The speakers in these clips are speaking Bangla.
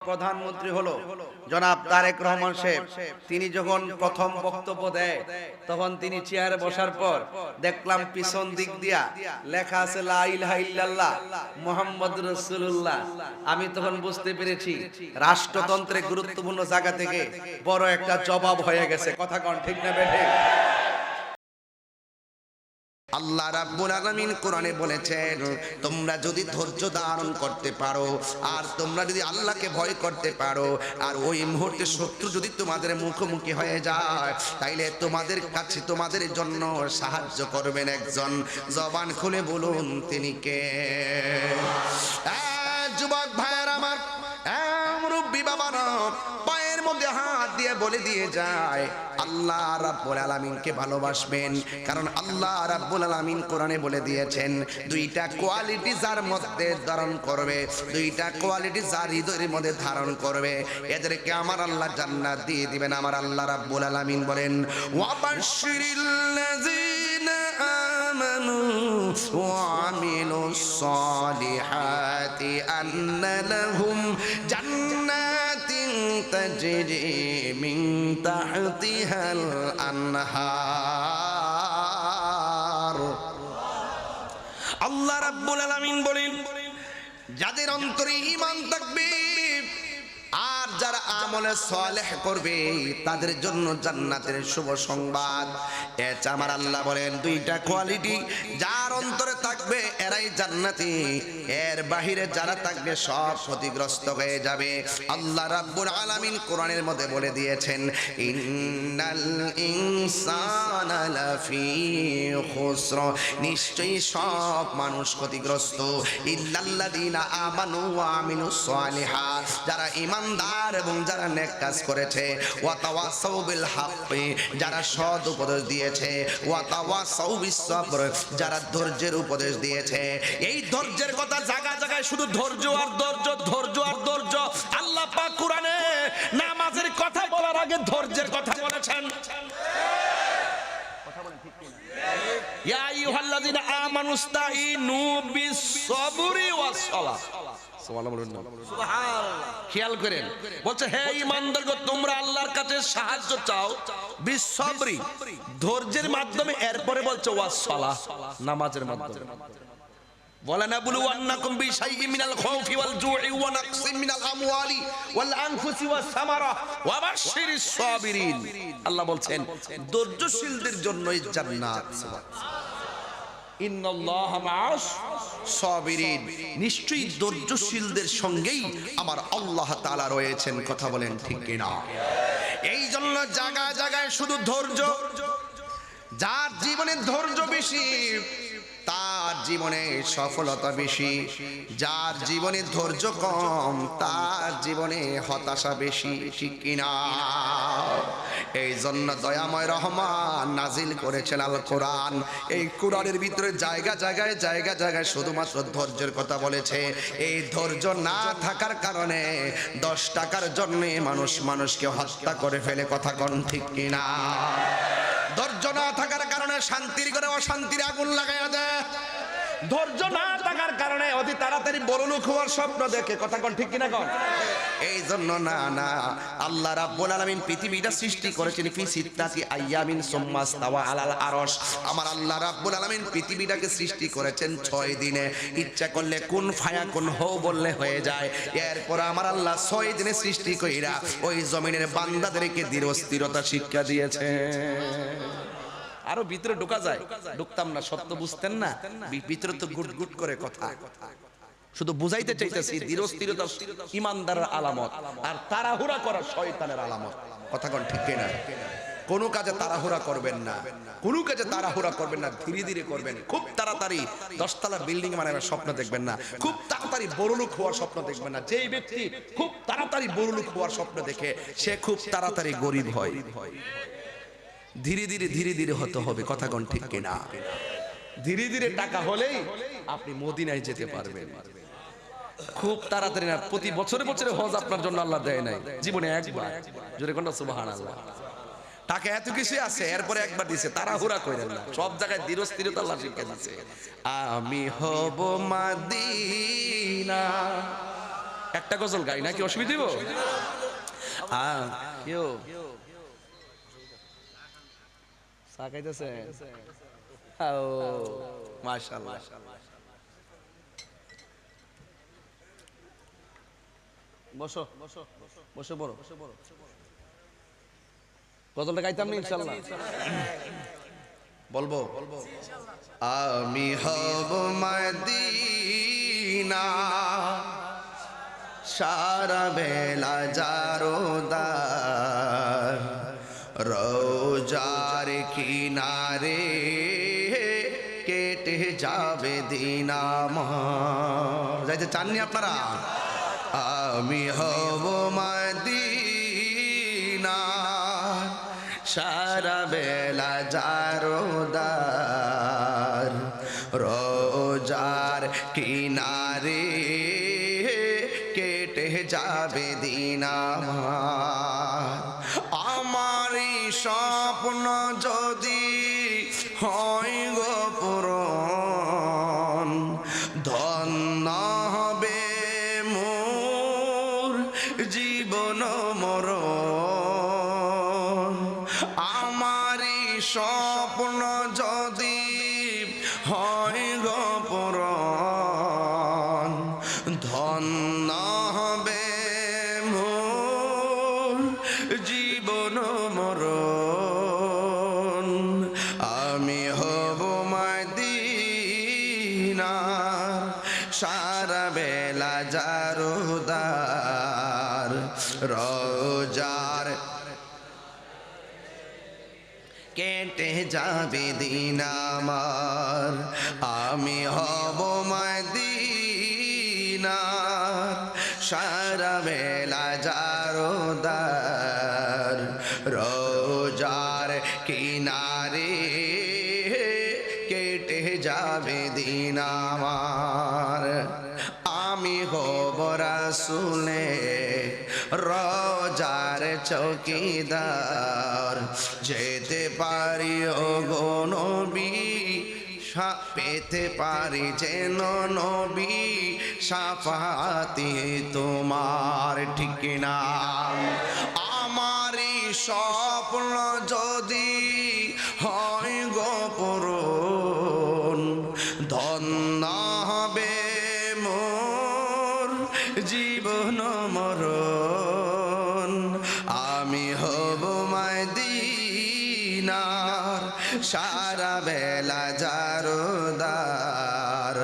প্রধানমন্ত্রী হলো জনাব তারেক রহমান সাহেব, তিনি যখন প্রথম বক্তব্য দেয় তখন তিনি চেয়ারে বসার পর দেখলাম পিছন দিক দিয়া লেখা আছে লা ইলাহা ইল্লাল্লাহ মুহাম্মাদুর রাসূলুল্লাহ। আমি তখন বুঝতে পেরেছি রাষ্ট্রতন্ত্রের গুরুত্বপূর্ণ জায়গা থেকে বড় একটা জবাব হয়ে গেছে। কথা কোন ঠিক না বেঠিক? আল্লাহ রাব্বুল আলামিন কোরআনে বলেছেন, তোমরা যদি ধৈর্য ধারণ করতে পারো আর তোমরা যদি আল্লাহকে ভয় করতে পারো আর ওই মুহূর্তে শত্রু যদি তোমাদের মুখোমুখি হয়ে যায়, তাইলে তোমাদের কাছে তোমাদের জন্য সাহায্য করবেন একজন। জবান খুলে বলুন তিনি কে? যুবক ভাইয়ের আমার, মুরব্বী বাবারা, পায়ের মধ্যে হাত দিয়ে বলে দিয়ে যায় আল্লাহ রাব্বুল আলামিনকে ভালোবাসবেন, কারণ আল্লাহ রাব্বুল আলামিন কোরআনে বলে দিয়েছেন দুইটা কোয়ালিটি যার মধ্যে ধারণ করবে, দুইটা কোয়ালিটি যার হৃদয়ের মধ্যে ধারণ করবে, এদেরকে আমার আল্লাহ জান্নাত দিয়ে দিবেন। আমার আল্লাহ রাব্বুল আলামিন বলেন ওয়াবাশশিরিল্লাযীনা আমানু ওয়া আমিলুস সালিহাতি আন্না লাহুম জান্নাতিন তাজরি মিন তাহতিহাল আনহার। আল্লাহ রাব্বুল আলামিন বলেন যাদের অন্তরে ঈমান থাকবে আর যারা আমলে সালেহ করবে তাদের জন্য জান্নাতের শুভ সংবাদ। এটা আমার আল্লাহ বলেন দুইটা কোয়ালিটি যার অন্তরে থাকবে এরাই জান্নাতি, এর বাহিরে যারা থাকবে সব ক্ষতিগ্রস্ত হয়ে যাবে। আল্লাহ রাব্বুল আলামিন কোরআনের মধ্যে বলে দিয়েছেন ইন্নাল ইনসানা লাফি খুসর, নিশ্চয়ই সব মানুষ ক্ষতিগ্রস্ত, ইল্লাল্লাযীনা আমানু ওয়া আমিলুস সালিহাত, যারা ইমানদার এবং যারা নেক কাজ করেছে, ওয়া তাওয়াসাউ বিল হাক্কি, যারা সৎ উপদেশ দিয়েছে, ওয়া তাওয়াসাউ বিস সবর, যারা ধৈর্যের উপদেশ দিয়েছে। এই ধৈর্যের কথা জায়গায় জায়গায় শুধু ধৈর্য আর ধৈর্য, ধৈর্য আর ধৈর্য। আল্লাহ পাক কোরআনে নামাজের কথা বলার আগে ধৈর্যের কথা বলেছেন। কথা বলেন ঠিক কি না? ইয়া আইয়ুহাল্লাযীনা আমানুস্তাঈনু বিস সাবরি ওয়াস সালাহ। খেয়াল করেন বলছে হে ঈমানদারগণ তোমরা আল্লাহর কাছে সাহায্য চাও বিসবরি, ধৈর্যের মাধ্যমে, এরপরে বলছে ওয়াস সালাহ, নামাজের মাধ্যমে। ওয়ালানাবলুওয়ান্নাকুম বিশাইইন মিনাল খাউফি ওয়াল জু'i ওয়া নাকসিন মিনাল আমওয়ালি ওয়াল আনফুসি ওয়াস সামারা ওয়া বাশশিরিস সাবিরিন। আল্লাহ বলছেন ধৈর্যশীলদের জন্যই জান্নাত। ইন্নাল্লাহা মা'আস সাবিরিন, নিশ্চয়ই ধৈর্যশীলদের সঙ্গেই আমার আল্লাহ তাআলা রয়েছেন। কথা বলেন ঠিক কি না? এই জন্য জায়গায় জায়গায় শুধু ধৈর্য, যার জীবনে ধৈর্য বেশি তার জীবনে সফলতা বেশি, যার জীবনে ধৈর্য কম তার জীবনে হতাশা বেশি। ঠিক কিনা? এই জন্য দয়াময় রহমান নাজিল করেছেন আল কোরআন। এই কোরআনের ভিতরে জায়গা জায়গায় জায়গা জায়গায় শুধুমাত্র ধৈর্যের কথা বলেছে। এই ধৈর্য না থাকার কারণে 10 টাকার জন্য মানুষ মানুষকে হত্যা করে ফেলে। কথা কোন ঠিক কিনা? ধৈর্য না থাকার কারণে শান্তির ঘরে অশান্তির আগুন লাগাইয়া দেয়। ধৈর্য না থাকার কারণে অতি তাড়াতাড়ি বড়লোক হওয়ার স্বপ্ন দেখে। কথা কোন ঠিক কিনা কোন? এই জন্য না আল্লাহ রাব্বুল আলামিন পৃথিবীটা সৃষ্টি করেছেন ফি সিত্তাতি আইয়ামিন সুম্মা ইসতাওয়া আলাল আরশ। আমার আল্লাহ রাব্বুল আলামিন পৃথিবীটাকে সৃষ্টি করেছেন 6 দিনে। ইচ্ছা করলে কুন ফায়াকুন হও বললে হয়ে যায়। এরপর আমার আল্লাহ 6 দিনে সৃষ্টি কইরা ওই জমিনের বান্দাদেরকে ধীরস্থিরতা শিক্ষা দিয়েছে। আরো ভিতরে ঢোকা যায়, ঢুকতাম না, সত্য বুঝতেন না, ভিতরে তো গুট গুট করে কথা। শুধু বুঝাইতে চাইতেছি ধীরস্থিরতা ঈমানদারের আলামত আর তাড়াহুড়া করা শয়তানের আলামত। কথা কোন ঠিক না? কোনো কাজে তাড়াহুড়া করবেন না, কোনো কাজে তাড়াহুড়া করবেন না, ধীরে ধীরে করবেন। খুব তাড়াতাড়ি 10 তলা বিল্ডিং বানানোর স্বপ্ন দেখবেন না, খুব তাড়াতাড়ি বড়লোক হওয়ার স্বপ্ন দেখবেন না। যেই ব্যক্তি খুব তাড়াতাড়ি বড়লোক হওয়ার স্বপ্ন দেখে সে খুব তাড়াতাড়ি গরিব হয়। ধীরে ধীরে ধীরে ধীরে হতে হবে। কথা কোন ঠিক কিনা? ধীরে ধীরে টাকা হলেই আপনি মদিনায় যেতে পারবেন। খুব তাড়াতাড়ি না। প্রতি বছরে বছরে হজ আপনার জন্য আল্লাহ দেয় নাই, জীবনে একবার। জোরে কোনটা সুবহানাল্লাহ। টাকা এত কিছু আছে, এরপরে একবার দিছে, তাড়াহুড়া করেন না। সব জায়গায় ধীরস্থিরতা আল্লাহ শিক্ষা দিচ্ছে। আমি হব মদিনা একটা গজল গাই নাকি অসুবিধা দিব? কেউ চা খাইতেছে? মাশাআল্লাহ। বসো বসো বসো, বড় গজলটা গাইতাম না ইনশাআল্লাহ। বলবো আমি হব মদিনা সারা বেলা জারোদার, রোজার কিনারে কেটে যাবে দিন আমার। যাইতে চাননি আপনারা? আমি হব মদিনা সারা বেলা জারোদার, রোজার কিনারে কেটে যাবে দিন আমার। আমারই স্বপ্ন যদি হয় গো পূরণ, ধন্য হবে মোর জীবন মরণ। আমারই স্বপ্ন যদি হয় গো পূরণ, ধন্য হবে মোর জীবন মরণ। আমি হব মদিনার সারা বেলা জারোদার, রোজার কেটে যাবে দিন আমার। আমি হব মদিনার সারা বেলা জারোদার, রোজার কিনারে কেটে যাবে দিন আমার। আমি হব রাসূলে রোজার চৌকিদার, যেতে পারি ও গো নবী, পেতে পারি যেন নবী শাফাতি তোমার। ঠিক না? আমারই স্বপ্ন যদি হয় গো পূরণ, ধন্য হবে মোর জীবন মরণ। আমি হব মদিনার সারা বেলা জারোদার,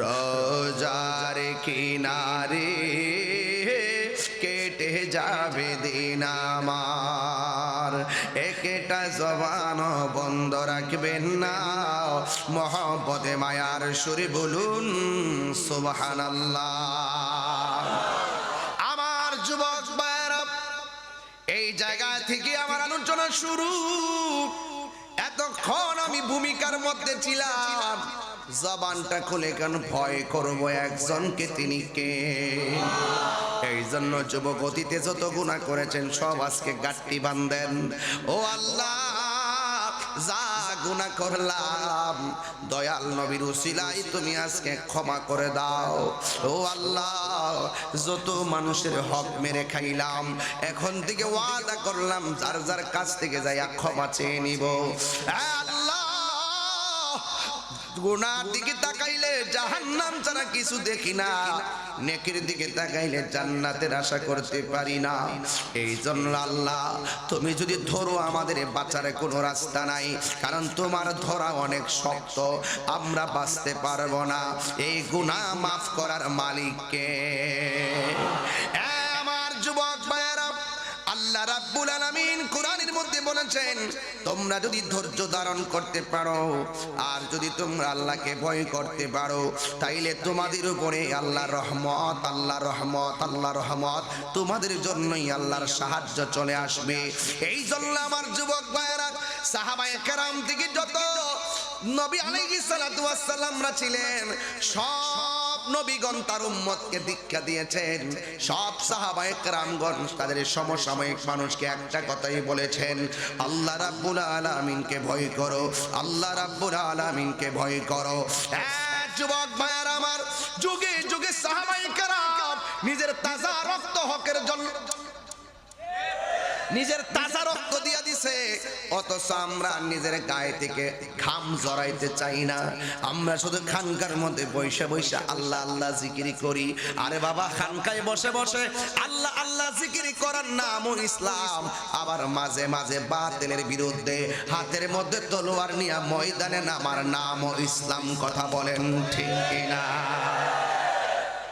রোজার কিনারে কেটে যাবে দিন আমার। একটা জবান বন্ধ রাখবেন না, মহব্বতে মায়ার সুরে বলুন সুবহানাল্লাহ। আমার যুবক ভাইরা, এই জায়গা থেকে আমার আলোচনা শুরু। এতক্ষণ আমি ভূমিকার মধ্যে ছিলাম, জবানটা খুলে কেন ভয় করবো একজনকে, তিনি কে? এই জন্য যুবক অতীতে যত গুনাহ করেছেন সব আজকে গাঁটটি বাঁধেন। ও আল্লাহ, যা গুনাহ করলাম দয়াল নবীর উসিলায় তুমি আজকে ক্ষমা করে দাও। ও আল্লাহ, যত মানুষের হক মেরে খাইলাম, এখন থেকে ওয়াদা করলাম যার যার কাছ থেকে যাইয়া ক্ষমা চেয়ে নিব। আল্লাহ, গুনার দিকে তাকাইলে জাহান্নাম ছাড়া কিছু দেখি না, নেকির দিকে তাকাইলে জান্নাতের আশা করতে পারি না। এই জন্য আল্লাহ, তুমি যদি ধরো আমাদের বাঁচার কোনো রাস্তা নাই, কারণ তোমার ধরা অনেক শক্ত, আমরা বাঁচতে পারবো না। এই গুনাহ মাফ করার মালিক কে? আমার যুবক ভাইয়েরা, আল্লাহ রাব্বুল আলামিন কোরআনের মধ্যে বলেছেন, তোমরা যদি ধৈর্য ধারণ করতে পারো আর যদি তোমরা আল্লাহকে ভয় করতে পারো, তাইলে তোমাদের উপরে আল্লাহর রহমত, আল্লাহর রহমত, আল্লাহর রহমত তোমাদের জন্যই আল্লাহর সাহায্য চলে আসবে। এই জন্য আমার যুবক ভাইয়েরা, সাহাবায়ে কেরাম থেকে যত নবী আলাইহিস সালাতু ওয়াস সালামরা ছিলেন, সব নবীগণ তার উম্মতকে দীক্ষা দিয়েছেন। সব সাহাবায়ে কেরামগণ তাদের সমসাময়িক মানুষকে একটা কথাই বলেছেন, আল্লাহ রাব্বুল আলামিনকে ভয় করো, আল্লাহ রাব্বুল আলামিনকে ভয় করো। যুবক ভাইয়েরা আমার, যুগে যুগে সাহাবায়ে কেরাম নিজের তাজা রক্ত হকের জন্য নিজের তাজা রক্ত দিয়া দিছে, অথচ আমরা নিজের গায়ে থেকে ঘাম জড়াইতে চাই না। আমরা শুধু খানকার মধ্যে বসে বসে আল্লাহ আল্লাহ জিকিরি করি। আরে বাবা, খানকায় বসে বসে আল্লাহ আল্লাহ জিকিরি করার নামও ইসলাম, আবার মাঝে মাঝে বাতিলের বিরুদ্ধে হাতের মধ্যে তলোয়ার নিয়ে ময়দানে নামার নামও ইসলাম। কথা বলেন ঠিক কিনা?